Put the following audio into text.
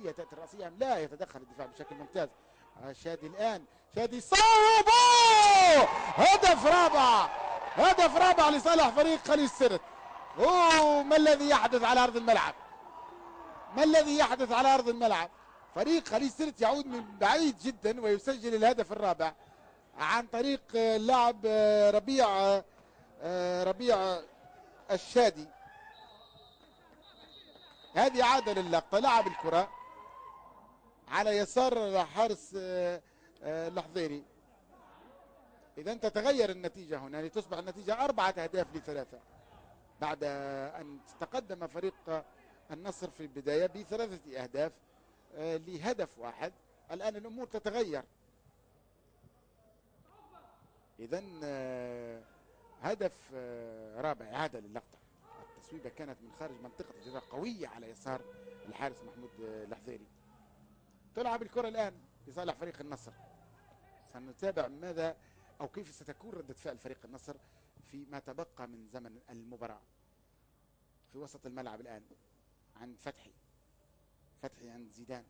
الرأسية تأتي الرأسية أم لا؟ يتدخل الدفاع بشكل ممتاز. شادي الآن، شادي صوبوا هدف رابع، هدف رابع لصالح فريق خليج سرت. اوه، ما الذي يحدث على أرض الملعب؟ ما الذي يحدث على أرض الملعب؟ فريق خليج سرت يعود من بعيد جدا ويسجل الهدف الرابع عن طريق اللاعب ربيع الشادي. هذه عادة للقطة، لعب الكرة على يسار حارس الحضيري. إذا تتغير النتيجة هنا لتصبح النتيجة 4-3 بعد أن تقدم فريق النصر في البداية ب3 أهداف لهدف واحد. الآن الأمور تتغير. إذا هدف رابع إعادة للقطة. التسويبة كانت من خارج منطقة الجزاء قوية على يسار الحارس محمود الحضيري. تلعب الكرة الآن لصالح فريق النصر. سنتابع ماذا أو كيف ستكون ردة فعل فريق النصر فيما تبقى من زمن المباراة. في وسط الملعب الآن عند فتحي عند زيدان.